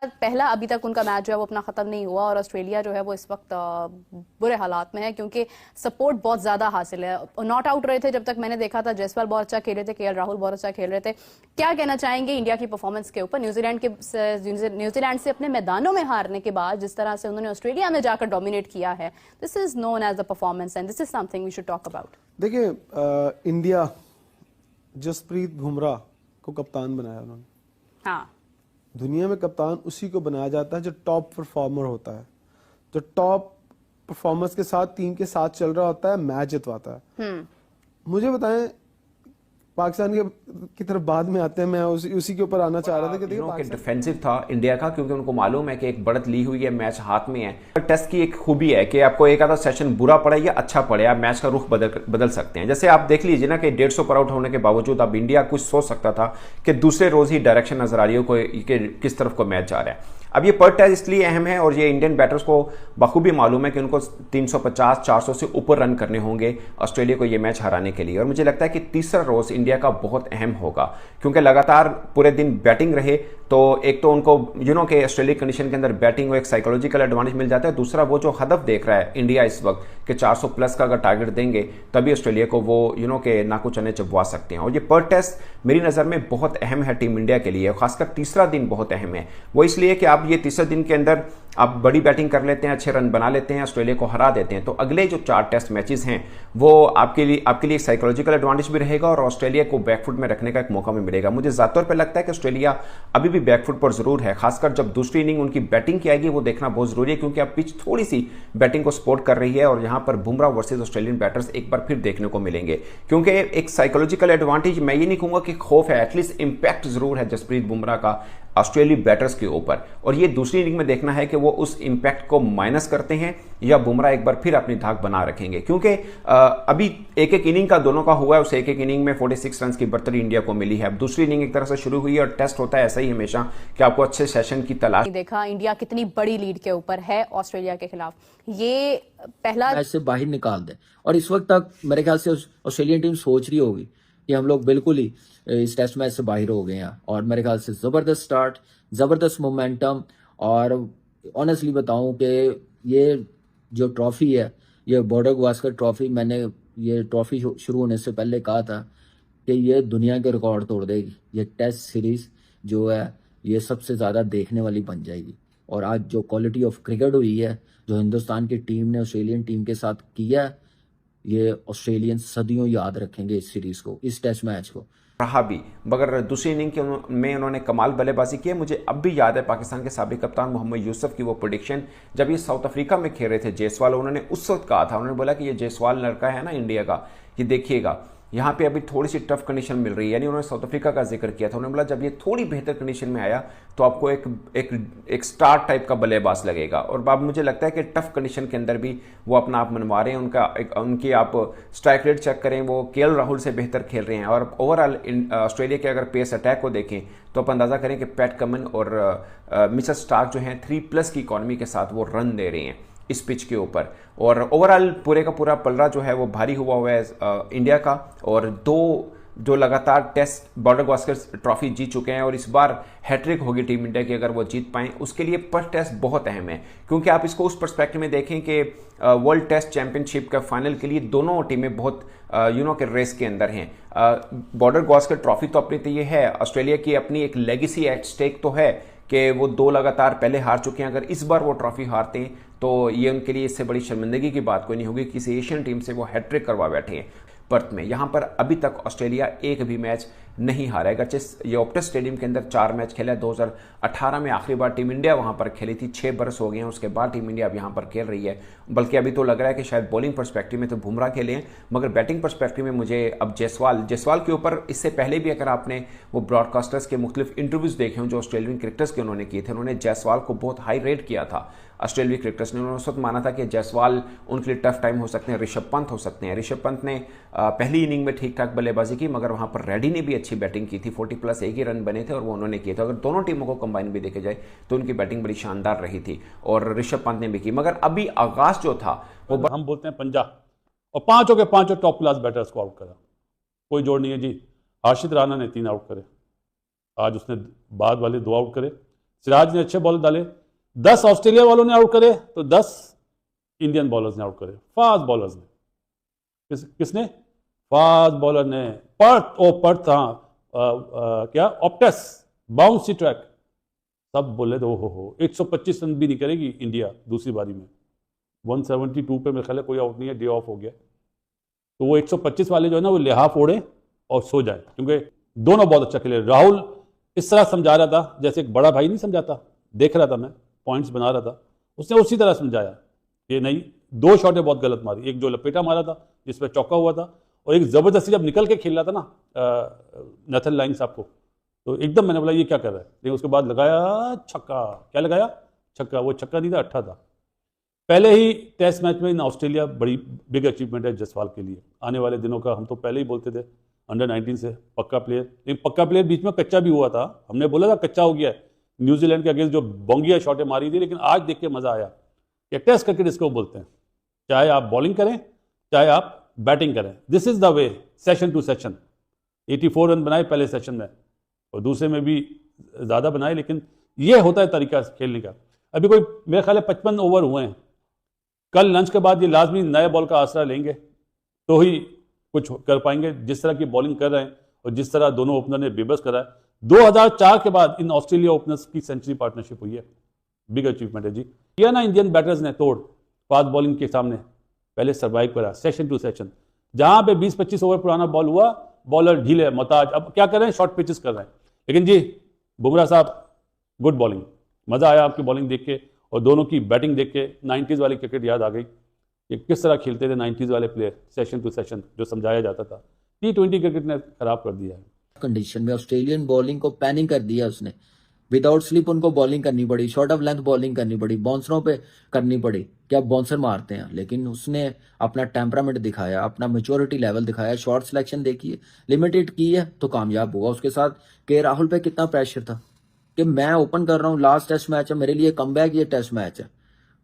पहला अभी तक उनका मैच जो है वो अपना खत्म नहीं हुआ और ऑस्ट्रेलिया जो है वो इस वक्त बुरे हालात में है क्योंकि सपोर्ट बहुत ज्यादा हासिल है। नॉट आउट रहे थे जब तक मैंने देखा था, जयसवाल बहुत अच्छा खेल रहे थे, केएल राहुल बहुत अच्छा खेल रहे थे। क्या कहना चाहेंगे इंडिया की परफॉर्मेंस के ऊपर? न्यूजीलैंड से अपने मैदानों में हारने के बाद जिस तरह से उन्होंने ऑस्ट्रेलिया में जाकर डोमिनेट किया है, this is known as the performance and this is something we should talk about. देखिए, इंडिया जसप्रीत बुमराह को कप्तान बनाया उन्होंने। हाँ, दुनिया में कप्तान उसी को बनाया जाता है जो टॉप परफॉर्मर होता है, जो टॉप परफॉर्मर्स के साथ टीम के साथ चल रहा होता है, मैच जितवाता है। मुझे बताएं, पाकिस्तान की तरफ बाद में आते हैं, मैं उसी के ऊपर आना चाह रहा था कि देखिए डिफेंसिव था इंडिया का, क्योंकि उनको मालूम है कि एक बढ़त ली हुई है, मैच हाथ में है। टेस्ट की एक खूबी है कि आपको एक आधा सेशन बुरा पड़े या अच्छा पड़े, आप मैच का रुख बदल सकते हैं। जैसे आप देख लीजिए ना कि 150 पर आउट होने के बावजूद अब इंडिया कुछ सोच सकता था कि दूसरे रोज ही डायरेक्शन नजर आ रही हो कि किस तरफ को मैच जा रहा है। अब ये पर टेस्ट इसलिए अहम है और ये इंडियन बैटर्स को बखूबी मालूम है कि उनको 350-400 से ऊपर रन करने होंगे ऑस्ट्रेलिया को ये मैच हराने के लिए। और मुझे लगता है कि तीसरा रोज इंडिया का बहुत अहम होगा, क्योंकि लगातार पूरे दिन बैटिंग रहे तो एक तो उनको कि ऑस्ट्रेलिया कंडीशन के अंदर बैटिंग को एक साइकोलॉजिकल एडवांटेज मिल जाता है। दूसरा, वो जो हदफ देख रहा है इंडिया इस वक्त कि 400 प्लस का अगर टारगेट देंगे तभी ऑस्ट्रेलिया को वो के नाकू चने चबवा सकते हैं। और ये पर टेस्ट मेरी नजर में बहुत अहम है टीम इंडिया के लिए, खासकर तीसरा दिन बहुत अहम है। वो इसलिए कि आप ये तीसरे दिन के अंदर आप बड़ी बैटिंग कर लेते हैं, अच्छे रन बना लेते हैं, ऑस्ट्रेलिया को हरा देते हैं, तो अगले जो 4 टेस्ट मैचेस हैं वो आपके लिए एक साइकोलॉजिकल एडवांटेज भी रहेगा और ऑस्ट्रेलिया को बैकफुट में रखने का एक मौका भी मिलेगा। मुझे ज़्यादा तौर पर लगता है कि ऑस्ट्रेलिया अभी भी बैकफुट पर जरूर है, खासकर जब दूसरी इनिंग उनकी बैटिंग की आएगी वो देखना बहुत जरूरी है, क्योंकि अब पिच थोड़ी सी बैटिंग को सपोर्ट कर रही है और यहां पर बुमराह वर्सेज ऑस्ट्रेलियन बैटर्स एक बार फिर देखने को मिलेंगे। क्योंकि एक साइकोलॉजिकल एडवांटेज, मैं ये नहीं कहूंगा कि खौफ है, एटलीस्ट इंपैक्ट जरूर है जसप्रीत बुमराह का ऑस्ट्रेलियन बैटर्स के ऊपर। और ये दूसरी इनिंग में देखना है कि वो उस इंपैक्ट को माइनस करते हैं या बुमराह एक बार फिर अपनी धाक बना रखेंगे, क्योंकि अभी एक इनिंग का दोनों का हुआ है, उस एक इनिंग में 46 रन की बढ़तरी इंडिया को मिली है। अब दूसरी इनिंग एक तरह से शुरू हुई है और टेस्ट होता है ऐसा ही हमेशा कि आपको अच्छे सेशन की तलाश। देखा इंडिया कितनी बड़ी लीड के ऊपर है ऑस्ट्रेलिया के खिलाफ, ये पहला मैच से बाहर निकाल दे। और इस वक्त तक मेरे ख्याल से ऑस्ट्रेलियन टीम सोच रही होगी कि हम लोग बिल्कुल ही इस टेस्ट मैच से बाहर हो गए हैं। और मेरे ख्याल से जबरदस्त स्टार्ट, जबरदस्त मोमेंटम। और ऑनेस्टली बताऊं कि ये जो ट्रॉफी है, ये बॉर्डर गावस्कर ट्रॉफी, मैंने ये ट्रॉफी शुरू होने से पहले कहा था कि ये दुनिया के रिकॉर्ड तोड़ देगी। ये टेस्ट सीरीज जो है ये सबसे ज़्यादा देखने वाली बन जाएगी। और आज जो क्वालिटी ऑफ क्रिकेट हुई है, जो हिंदुस्तान की टीम ने ऑस्ट्रेलियन टीम के साथ किया, ये ऑस्ट्रेलियन सदियों याद रखेंगे इस सीरीज को, इस टेस्ट मैच को। रहा भी, मगर दूसरी इनिंग में उन्होंने कमाल बल्लेबाजी की है। मुझे अब भी याद है पाकिस्तान के साबिक कप्तान मोहम्मद यूसुफ की वो प्रेडिक्शन, जब ये साउथ अफ्रीका में खेल रहे थे जयसवाल, उन्होंने उस वक्त कहा था, उन्होंने बोला कि ये जयसवाल लड़का है ना इंडिया का, ये देखिएगा यहाँ पे अभी थोड़ी सी टफ कंडीशन मिल रही है। यानी उन्होंने साउथ अफ्रीका का जिक्र किया था। उन्होंने बोला जब ये थोड़ी बेहतर कंडीशन में आया तो आपको एक स्टार टाइप का बल्लेबाज लगेगा। और अब मुझे लगता है कि टफ कंडीशन के अंदर भी वो अपना आप मनवा रहे हैं। उनकी आप स्ट्राइक रेट चेक करें, वो केएल राहुल से बेहतर खेल रहे हैं। और ओवरऑल ऑस्ट्रेलिया के अगर पेस अटैक को देखें तो आप अंदाजा करें कि पैट कमिंस और मिचेल स्टार्क जो हैं 3+ की इकॉनमी के साथ वो रन दे रहे हैं इस पिच के ऊपर। और ओवरऑल पूरे का पूरा पलड़ा जो है वो भारी हुआ है इंडिया का। और 2 जो लगातार टेस्ट बॉर्डर गावस्कर ट्रॉफी जीत चुके हैं और इस बार हैट्रिक होगी टीम इंडिया की अगर वो जीत पाएं, उसके लिए पर टेस्ट बहुत अहम है। क्योंकि आप इसको उस पर्सपेक्टिव में देखें कि वर्ल्ड टेस्ट चैंपियनशिप का फाइनल के लिए दोनों टीमें बहुत के रेस के अंदर हैं। बॉर्डर गावस्कर ट्रॉफी तो अपनी तो ये है, ऑस्ट्रेलिया की अपनी एक लेगेसी एट स्टेक तो है कि वो 2 लगातार पहले हार चुके हैं। अगर इस बार वो ट्रॉफी हारते हैं तो ये उनके लिए इससे बड़ी शर्मिंदगी की बात कोई नहीं होगी, किसी एशियन टीम से वो हैट्रिक करवा बैठे हैं पर्थ में। यहां पर अभी तक ऑस्ट्रेलिया एक भी मैच नहीं हारा है। अगरचे ये ऑप्टस स्टेडियम के अंदर 4 मैच खेला है। 2018 में आखिरी बार टीम इंडिया वहां पर खेली थी, 6 बरस हो गए हैं उसके बाद टीम इंडिया अब यहां पर खेल रही है। बल्कि अभी तो लग रहा है कि शायद बॉलिंग पर्सपेक्टिव में तो बुमराह खेले हैं, मगर बैटिंग पर्सपेक्टिव में मुझे अब जयसवाल के ऊपर, इससे पहले भी अगर आपने वो ब्रॉडकास्टर्स के मुख्तलिफ इंटरव्यूज देखे हों जो ऑस्ट्रेलियन क्रिकेटर्स के उन्होंने किए थे, उन्होंने जयसवाल को बहुत हाई रेट किया था ऑस्ट्रेलियाई क्रिकेटर्स ने। उन्होंने उस वक्त माना था कि जयसवाल उनके लिए टफ टाइम हो सकते हैं, ऋषभ पंत हो सकते हैं। ऋषभ पंत ने पहली इनिंग में ठीक ठाक बल्लेबाजी की, मगर वहां पर रेड्डी ने भी अच्छी बैटिंग की थी, 40+ एक ही रन बने थे और वो उन्होंने किए थे। अगर दोनों टीमों को कंबाइन भी देखे जाए तो उनकी बैटिंग बड़ी शानदार रही थी और ऋषभ पंत ने भी की। मगर अभी आगाज जो था वो हम बोलते हैं पंजा, और 5 के 5 टॉप क्लास बैटर्स को आउट करा, कोई जोड़ नहीं है जी। हर्षित राणा ने 3 आउट करे, आज उसने बाद वाले 2 आउट करे, सिराज ने अच्छे बॉल डाले, 10 ऑस्ट्रेलिया वालों ने आउट करे तो 10 इंडियन बॉलर्स ने आउट करे, फास्ट बॉलर्स ने। किसने? फास्ट बॉलर ने। पर्थ क्या ऑप्टस, बाउंसी ट्रैक, सब बोले तो हो 125 रन भी नहीं करेगी इंडिया दूसरी बारी में। 172 पे मेरे ख्याल है कोई आउट नहीं है, डे ऑफ हो गया। तो वो 125 वाले जो है ना वो लिहाफ ओढ़े और सो जाए, क्योंकि दोनों बहुत अच्छा खेले। राहुल इस तरह समझा रहा था जैसे एक बड़ा भाई नहीं समझाता, देख रहा था मैं, पॉइंट्स बना रहा था, उसने उसी तरह समझाया कि नहीं, 2 शॉटें बहुत गलत मारी, एक जो लपेटा मारा था जिसमें चौका हुआ था, और एक जबरदस्ती जब निकल के खेल रहा था ना नेथन लाइन साहब को, तो एकदम मैंने बोला ये क्या कर रहा है, लेकिन उसके बाद लगाया छक्का। क्या लगाया? छक्का। वो छक्का नहीं था, अट्ठा था। पहले ही टेस्ट मैच में इन ऑस्ट्रेलिया बड़ी बिग अचीवमेंट है जसवाल के लिए। आने वाले दिनों का हम तो पहले ही बोलते थे, अंडर 19 से पक्का प्लेयर, लेकिन पक्का प्लेयर बीच में कच्चा भी हुआ था, हमने बोला था कच्चा हो गया है न्यूजीलैंड के अगेंस्ट, जो बोंगिया शॉटें मारी थी, लेकिन आज देख के मजा आया कि टेस्ट क्रिकेट इसको बोलते हैं, चाहे आप बॉलिंग करें चाहे आप बैटिंग करें, this is the way, session to session. 84 run बनाए पहले सेशन में और दूसरे में भी ज़्यादा बनाए, लेकिन ये होता है तरीका खेलने का। अभी कोई मेरे ख्याल है 55 ओवर हुए हैं। कल लंच के बाद ये लाजमी नए बॉल का आसरा लेंगे तो ही कुछ कर पाएंगे। जिस तरह की बॉलिंग कर रहे हैं और जिस तरह दोनों ओपनर ने बेबस करा है, 2004 के बाद इन ऑस्ट्रेलिया ओपनर्स की सेंचुरी पार्टनरशिप हुई है, बिग अचीवमेंट है जी। किया ना इंडियन बैटर्स ने तोड़, फास्ट बॉलिंग के सामने पहले सर्वाइव करा सेशन टू सेशन। जहां पे 20-25 ओवर पुराना बॉल हुआ, बॉलर ढीले मोहताज, अब क्या कर रहे हैं, शॉर्ट पिचेस कर रहे हैं। लेकिन जी बुमराह साहब, गुड बॉलिंग, मजा आया आपकी बॉलिंग देख के, और दोनों की बैटिंग देख के 90s वाली क्रिकेट याद आ गई कि किस तरह खेलते थे 90s वाले प्लेयर, सेशन टू सेशन जो समझाया जाता था। T20 क्रिकेट ने खराब कर दिया है। कंडीशन में ऑस्ट्रेलियन बॉलिंग को पैनिंग कर दिया उसने, विदाउट स्लिप उनको बॉलिंग करनी पड़ी, शॉर्ट ऑफ लेंथ बॉलिंग करनी पड़ी, बाउंसरों पे करनी पड़ी कि आप बाउंसर मारते हैं, लेकिन उसने अपना टेम्परामेंट दिखाया, अपना मैच्योरिटी लेवल दिखाया, शॉर्ट सिलेक्शन देखिए, लिमिटेड की है तो कामयाब हुआ। उसके साथ के राहुल पे कितना प्रेशर था कि मैं ओपन कर रहा हूँ, लास्ट टेस्ट मैच है मेरे लिए, कमबैक ये टेस्ट मैच है,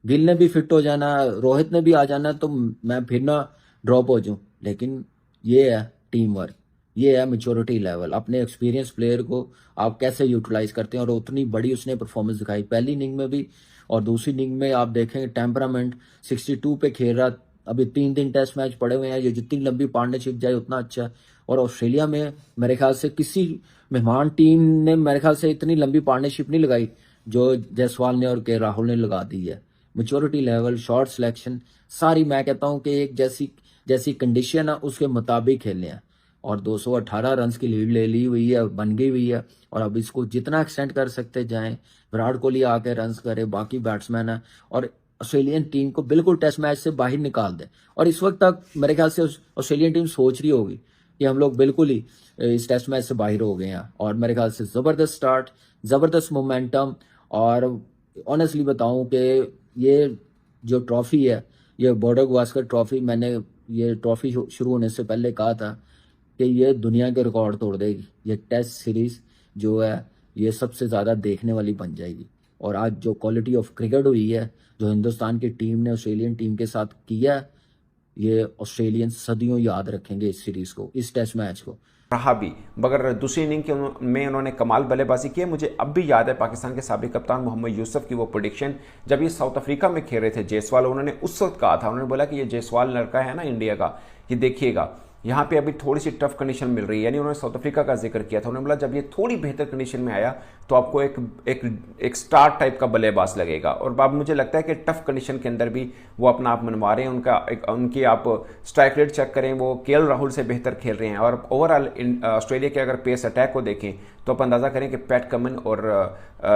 गिल ने भी फिट हो जाना, रोहित ने भी आ जाना, तो मैं फिर ना ड्रॉप हो जाऊं। लेकिन ये है टीम वर्क, ये है मैच्योरिटी लेवल, अपने एक्सपीरियंस प्लेयर को आप कैसे यूटिलाइज करते हैं, और उतनी बड़ी उसने परफॉर्मेंस दिखाई पहली इनिंग में भी, और दूसरी इनिंग में आप देखेंगे टेम्परामेंट 62 पे खेल रहा। अभी 3 दिन टेस्ट मैच पड़े हुए हैं, ये जितनी लंबी पार्टनरशिप जाए उतना अच्छा है। और ऑस्ट्रेलिया में मेरे ख्याल से किसी मेहमान टीम ने मेरे ख्याल से इतनी लंबी पार्टनरशिप नहीं लगाई जो जायसवाल ने और के राहुल ने लगा दी है। मैच्योरिटी लेवल, शॉर्ट सिलेक्शन, सारी मैं कहता हूं कि एक जैसी कंडीशन है उसके मुताबिक खेलने हैं, और 218 रन की लीड ले ली हुई है, बन गई हुई है, और अब इसको जितना एक्सटेंड कर सकते जाएं, विराट कोहली आके रन करे, बाकी बैट्समैन है, और ऑस्ट्रेलियन टीम को बिल्कुल टेस्ट मैच से बाहर निकाल दे। और इस वक्त तक मेरे ख्याल से ऑस्ट्रेलियन टीम सोच रही होगी कि हम लोग बिल्कुल ही इस टेस्ट मैच से बाहर हो गए हैं, और मेरे ख्याल से जबरदस्त स्टार्ट, जबरदस्त मोमेंटम। और ऑनेस्टली बताऊं कि ये जो ट्रॉफी है, ये बॉर्डर गावस्कर ट्रॉफी, मैंने ये ट्रॉफी शुरू होने से पहले कहा था कि ये दुनिया के रिकॉर्ड तोड़ देगी। ये टेस्ट सीरीज जो है ये सबसे ज़्यादा देखने वाली बन जाएगी। और आज जो क्वालिटी ऑफ क्रिकेट हुई है, जो हिंदुस्तान की टीम ने ऑस्ट्रेलियन टीम के साथ किया है, ये ऑस्ट्रेलियन सदियों याद रखेंगे इस सीरीज को, इस टेस्ट मैच को। रहा भी, मगर दूसरी इनिंग में उन्होंने कमाल बल्लेबाजी की है। मुझे अब भी याद है पाकिस्तान के साबिक कप्तान मोहम्मद यूसुफ की वो प्रेडिक्शन, जब ये साउथ अफ्रीका में खेल रहे थे जायसवाल, उन्होंने उस वक्त कहा था, उन्होंने बोला कि ये जायसवाल लड़का है ना इंडिया का, ये देखिएगा यहाँ पे अभी थोड़ी सी टफ कंडीशन मिल रही है, यानी उन्होंने साउथ अफ्रीका का जिक्र किया था। उन्होंने बोला जब ये थोड़ी बेहतर कंडीशन में आया तो आपको एक स्टार टाइप का बल्लेबाज लगेगा। और अब मुझे लगता है कि टफ कंडीशन के अंदर भी वो अपना आप मनवा रहे हैं। उनकी आप स्ट्राइक रेट चेक करें, वो केएल राहुल से बेहतर खेल रहे हैं। और ओवरऑल ऑस्ट्रेलिया के अगर पेस अटैक को देखें तो आप अंदाजा करें कि पैट कमिन और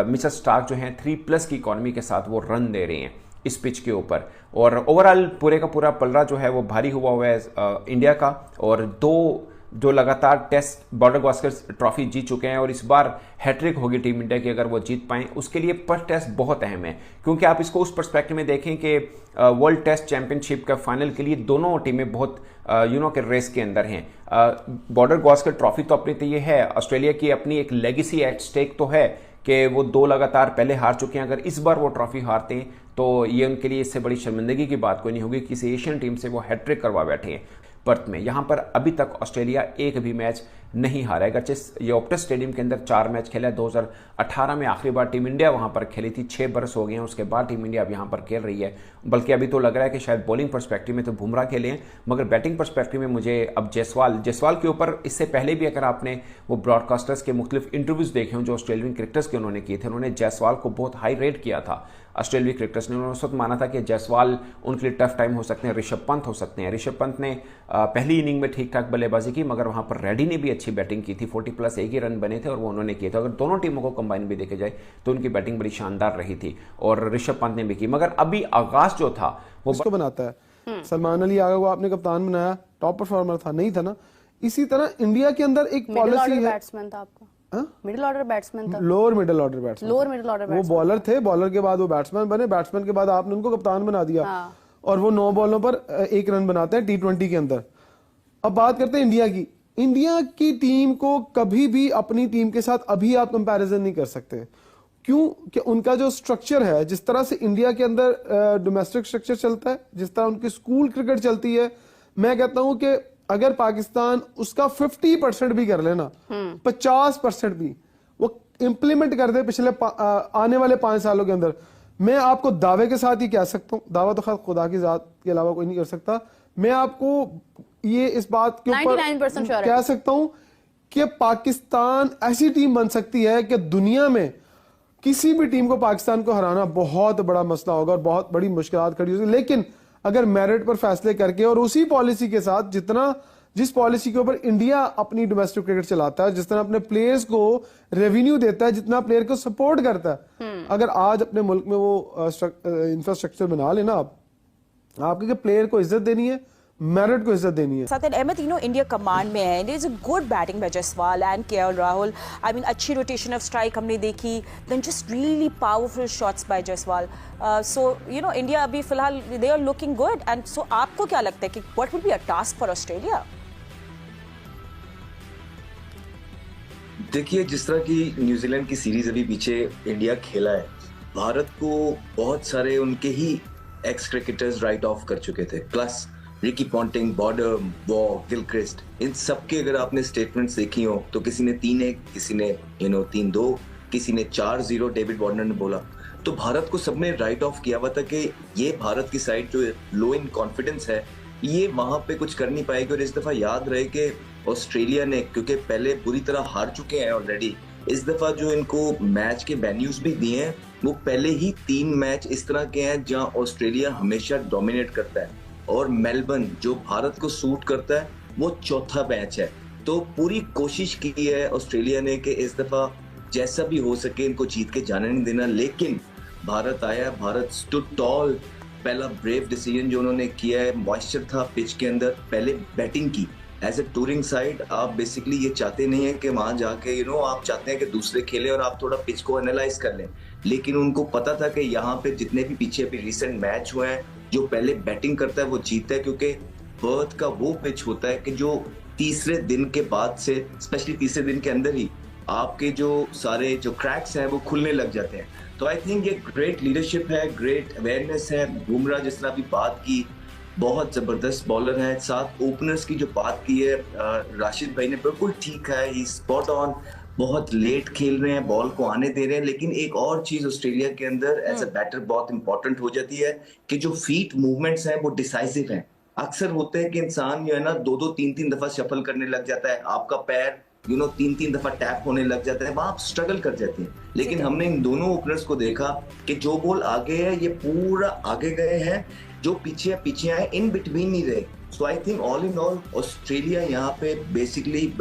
मिचेल स्टार्क जो हैं 3+ की इकॉनमी के साथ वो रन दे रहे हैं इस पिच के ऊपर। और ओवरऑल पूरे का पूरा पलड़ा जो है वो भारी हुआ है इंडिया का, और 2 जो लगातार टेस्ट बॉर्डर गावस्कर ट्रॉफी जीत चुके हैं, और इस बार हैट्रिक होगी टीम इंडिया की अगर वो जीत पाएं। उसके लिए पर टेस्ट बहुत अहम है, क्योंकि आप इसको उस पर्सपेक्टिव में देखें कि वर्ल्ड टेस्ट चैंपियनशिप का फाइनल के लिए दोनों टीमें बहुत के रेस के अंदर हैं। बॉर्डर गावस्कर ट्रॉफी तो अपनी तो ये है, ऑस्ट्रेलिया की अपनी एक लेगेसी एट स्टेक तो है कि वो 2 लगातार पहले हार चुके हैं। अगर इस बार वो ट्रॉफी हारते हैं तो ये उनके लिए इससे बड़ी शर्मिंदगी की बात कोई नहीं होगी। किसी एशियन टीम से वो हैट्रिक करवा बैठे हैं पर्थ में। यहाँ पर अभी तक ऑस्ट्रेलिया एक भी मैच नहीं हारा है। अगरचे ये ऑप्टस स्टेडियम के अंदर 4 मैच खेला है। 2018 में आखिरी बार टीम इंडिया वहां पर खेली थी, 6 बरस हो गए हैं उसके बाद टीम इंडिया अब यहां पर खेल रही है। बल्कि अभी तो लग रहा है कि शायद बॉलिंग पर्सपेक्टिव में तो बुमराह खेले हैं, मगर बैटिंग पर्सपेक्टिव में मुझे अब जायसवाल के ऊपर इससे पहले भी अगर आपने वो ब्रॉडकास्टर्स के मुख्तलिफ इंटरव्यूज देखे हों जो ऑस्ट्रेलियन क्रिकेटर्स के उन्होंने किए थे, उन्होंने जायसवाल को बहुत हाई रेट किया था ऑस्ट्रेलियाई क्रिकेटर्स ने। उन्होंने उस वक्त माना था कि जायसवाल उनके लिए टफ टाइम हो सकते हैं, ऋषभ पंत हो सकते हैं। ऋषभ पंत ने पहली इनिंग में ठीक ठाक बल्लेबाजी की, मगर वहां पर रेड्डी ने भी अच्छी बैटिंग की थी, 40+ एक ही रन बने थे और वो उन्होंने किए थे। अगर दोनों टीमों को कंबाइन भी देखे जाए तो उनकी बैटिंग बड़ी शानदार रही थी और ऋषभ पंत ने भी की। मगर अभी आगाज जो था वो उसको बनाता है। सलमान अली आगा को आपने कप्तान बनाया, टॉप परफॉर्मर था, नहीं था ना। इसी तरह इंडिया के अंदर एक पॉलिसी है, बैट्समैन था आपका, मिडिल ऑर्डर बैट्समैन था, lower middle order batsman, lower middle order वो बॉलर थे, बॉलर के बाद वो बैट्समैन बने, बैट्समैन के बाद आपने उनको कप्तान बना दिया। और वो 9 बॉलों पर 1 रन बनाते हैं T20 के अंदर। अब बात करते हैं इंडिया की। इंडिया की टीम को कभी भी अपनी टीम के साथ अभी आप कंपैरिजन नहीं कर सकते। क्यों? कि उनका जो स्ट्रक्चर है, जिस तरह से इंडिया के अंदर डोमेस्टिक स्ट्रक्चर चलता है, जिस तरह उनकी स्कूल क्रिकेट चलती है, मैं कहता हूं कि अगर पाकिस्तान उसका 50% भी कर लेना, 50% भी वो इंप्लीमेंट कर दे पिछले आने वाले 5 सालों के अंदर, मैं आपको दावे के साथ ही कह सकता हूं, दावा तो खैर खुदा की जात के अलावा कोई नहीं कर सकता, मैं आपको ये इस बात के ऊपर 99% श्योर कह सकता हूं कि पाकिस्तान ऐसी टीम बन सकती है कि दुनिया में किसी भी टीम को पाकिस्तान को हराना बहुत बड़ा मसला होगा और बहुत बड़ी मुश्किलात खड़ी होगी। लेकिन अगर मेरिट पर फैसले करके और उसी पॉलिसी के साथ जिस पॉलिसी के ऊपर इंडिया अपनी डोमेस्टिक क्रिकेट चलाता है, जिस तरह अपने प्लेयर्स को रेवेन्यू देता है, जितना प्लेयर को सपोर्ट करता है, अगर आज अपने मुल्क में वो इंफ्रास्ट्रक्चर बना लेना, आपके प्लेयर को इज्जत देनी है, मेरिट को इज्जत देनी है। साथ अहमद, इंडिया कमांड में है, is a good batting by Jaiswal and KL Rahul. I mean अच्छी रोटेशन ऑफ स्ट्राइक हमने देखी, then just really powerful shots by Jaiswal. So India अभी फिलहाल they are looking good. And so आपको क्या लगता है कि what would be a task for Australia? देखिए, जिस तरह की न्यूजीलैंड की सीरीज अभी पीछे इंडिया खेला है, भारत को बहुत सारे उनके ही एक्स क्रिकेटर्स राइट ऑफ कर चुके थे, plus Ricky Ponting, Border, Waugh, Gilchrist, इन सब के अगर आपने स्टेटमेंट्स देखी हो तो किसी ने 3-1, किसी ने 3-2, किसी ने 4-0 डेविड वार्नर ने बोला। तो भारत को सबने राइट ऑफ किया हुआ था कि ये भारत की साइड जो लो इन कॉन्फिडेंस है, ये वहां पे कुछ कर नहीं पाएगी। और इस दफा याद रहे कि ऑस्ट्रेलिया ने, क्योंकि पहले बुरी तरह हार चुके हैं ऑलरेडी, इस दफा जो इनको मैच के वेन्यूज भी दिए हैं वो पहले ही 3 मैच इस तरह के हैं जहां ऑस्ट्रेलिया हमेशा डोमिनेट करता है, और मेलबर्न जो भारत को सूट करता है वो चौथा मैच है। तो पूरी कोशिश की है ऑस्ट्रेलिया ने कि इस दफा जैसा भी हो सके इनको जीत के जाने नहीं देना। लेकिन भारत आया, भारत स्टूड टॉल। पहला ब्रेव डिसीजन जो उन्होंने किया है, मॉइस्चर था पिच के अंदर, पहले बैटिंग की। एज ए टूरिंग साइड आप बेसिकली ये चाहते नहीं है कि वहां जाके आप चाहते हैं कि दूसरे खेले और आप थोड़ा पिच को एनालाइज कर लें। लेकिन उनको पता था कि यहाँ पे जितने भी पीछे भी रिसेंट मैच हुए हैं, जो पहले बैटिंग करता है वो जीतता है, क्योंकि पर्थ का वो पिच होता है कि जो तीसरे दिन के बाद से, स्पेशली तीसरे दिन के अंदर ही आपके जो सारे जो क्रैक्स हैं वो खुलने लग जाते हैं। तो आई थिंक ये ग्रेट लीडरशिप है, ग्रेट अवेयरनेस है। बुमराह जिस तरह अभी बात की, बहुत जबरदस्त बॉलर है। साथ ओपनर्स की जो बात की है राशिद भाई ने, बिल्कुल ठीक है, ही स्पॉट ऑन। बहुत लेट खेल रहे हैं, बॉल को आने दे रहे हैं। लेकिन एक और चीज ऑस्ट्रेलिया के अंदर एज अ बैटर बहुत इंपॉर्टेंट हो जाती है कि जो फीट मूवमेंट्स हैं वो डिसाइसिव हैं। अक्सर होते हैं कि इंसान जो है ना 2-2, 3-3 दफा शफल करने लग जाता है, आपका पैर 3-3 दफा टैप होने लग जाता है, वहां आप स्ट्रगल कर जाते हैं। लेकिन हमने इन दोनों ओपनर्स को देखा कि जो बॉल आगे है ये पूरा आगे गए हैं, जो पीछे आए इन बिटवीन नहीं रहे। So I think all in all Australia यहाँ पे बेसिकली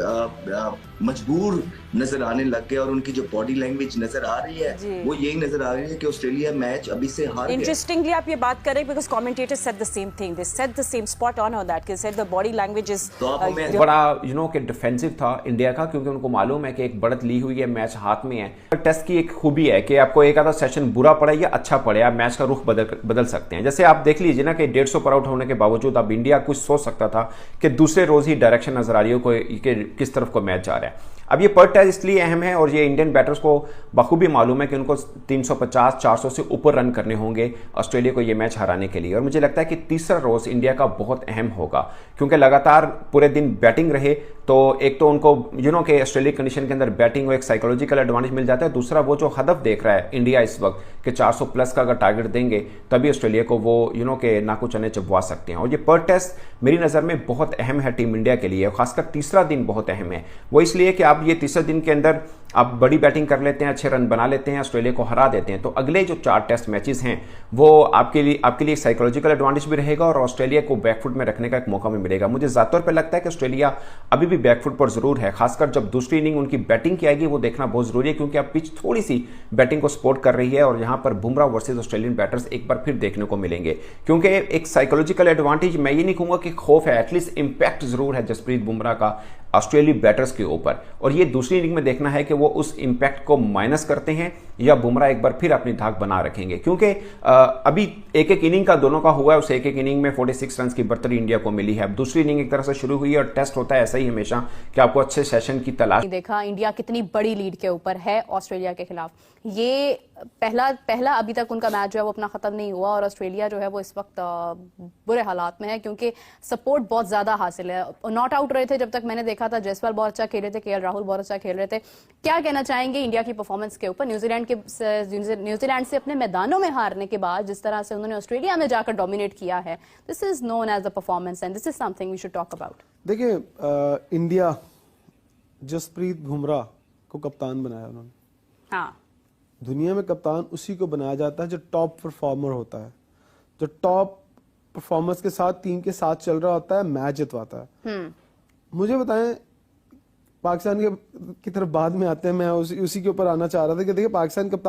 मजबूर नजर आने लग गया, और उनकी जो बॉडी लैंग्वेज नजर आ रही है वो यही नजर आ रही है कि ऑस्ट्रेलिया मैच अभी से हार गया। इंटरेस्टिंगली आप ये बात कर रहे हैं, because commentators said the same thing, they said the same, spot on on that, said the body language is बड़ा कि डिफेंसिव था इंडिया का, क्योंकि उनको मालूम है कि एक बढ़त ली हुई है, मैच हाथ में है। टेस्ट की एक खूबी है कि आपको एक आधा सेशन बुरा पड़े या अच्छा पड़े, आप मैच का रुख बदल सकते हैं। जैसे आप देख लीजिए ना कि 150 पर आउट होने के बावजूद अब इंडिया कुछ सोच सकता था कि दूसरे रोज ही डायरेक्शन नजर आ रही हो कि किस तरफ को मैच जा रहा है। अब ये पर टेस्ट इसलिए अहम है और ये इंडियन बैटर्स को बखूबी मालूम है कि उनको 350-400 से ऊपर रन करने होंगे ऑस्ट्रेलिया को ये मैच हराने के लिए। और मुझे लगता है कि तीसरा रोज इंडिया का बहुत अहम होगा, क्योंकि लगातार पूरे दिन बैटिंग रहे तो एक तो उनको कि ऑस्ट्रेलिया कंडीशन के अंदर बैटिंग को एक साइकोलॉजिकल एडवांटेज मिल जाता है, दूसरा वो जो हदफ देख रहा है इंडिया इस वक्त कि 400 प्लस का अगर टारगेट देंगे तभी ऑस्ट्रेलिया को वो के नाकू चने चबवा सकते हैं। और ये पर टेस्ट मेरी नज़र में बहुत अहम है टीम इंडिया के लिए, खासकर तीसरा दिन बहुत अहम है। वो इसलिए कि आप ये तीसरे दिन के अंदर आप बड़ी बैटिंग कर लेते हैं, अच्छे रन बना लेते हैं, ऑस्ट्रेलिया को हरा देते हैं, तो अगले जो 4 टेस्ट मैचेस हैं वो आपके लिए साइकोलॉजिकल एडवांटेज भी रहेगा और ऑस्ट्रेलिया को बैकफुट में रखने का एक मौका भी मिलेगा। मुझे ज़्यादा तौर पर लगता है कि ऑस्ट्रेलिया अभी भी बैकफुट पर जरूर है, खासकर जब दूसरी इनिंग उनकी बैटिंग की आएगी वो देखना बहुत जरूरी है, क्योंकि अब पिच थोड़ी सी बैटिंग को सपोर्ट कर रही है और यहां पर बुमराह वर्सेस ऑस्ट्रेलियन बैटर्स एक बार फिर देखने को मिलेंगे। क्योंकि एक साइकोलॉजिकल एडवांटेज, मैं ये नहीं कहूंगा कि खौफ है, एटलीस्ट इंपैक्ट जरूर है जसप्रीत बुमराह का ऑस्ट्रेलियाई बैटर्स के ऊपर, और ये दूसरी इनिंग में देखना है कि वो उस इंपैक्ट को माइनस करते हैं या बुमराह एक बार फिर अपनी धाक बना रखेंगे। क्योंकि अभी एक एक इनिंग का दोनों का हुआ है, उस एक एक इनिंग में 46 रन की बढ़तरी इंडिया को मिली है। अब दूसरी इनिंग एक तरह से शुरू हुई है और टेस्ट होता है ऐसा ही हमेशा कि आपको अच्छे सेशन की तलाश। देखा इंडिया कितनी बड़ी लीड के ऊपर है ऑस्ट्रेलिया के खिलाफ। ये पहला अभी तक उनका मैच जो है वो अपना खत्म नहीं हुआ और ऑस्ट्रेलिया जो है वो इस वक्त बुरे हालात में है, क्योंकि सपोर्ट बहुत ज्यादा हासिल है। नॉट आउट रहे थे जब तक मैंने देखा था, जयसवाल बहुत अच्छा खेल रहे थे, केएल राहुल बहुत अच्छा खेल रहे थे। क्या कहना चाहेंगे इंडिया की परफॉर्मेंस के ऊपर? न्यूजीलैंड से अपने मैदानों में हारने के बाद जिस तरह से उन्होंने ऑस्ट्रेलिया में जाकर डोमिनेट किया है, this is known as a performance and this is something we should talk about. देखिए, इंडिया जसप्रीत बुमराह को कप्तान बनाया उन्होंने। हाँ, दुनिया में कप्तान उसी को बनाया जाता है जो टॉप परफॉर्मर होता है, जो टॉप परफॉर्मर्स के साथ टीम के साथ चल रहा होता है, मैच जितवाता है। मुझे बताएं, पाकिस्तान की तरफ बाद में आते हैं, मैं उसी के ऊपर आना चाह रहा था कि देखिए पाकिस्तान कप्तान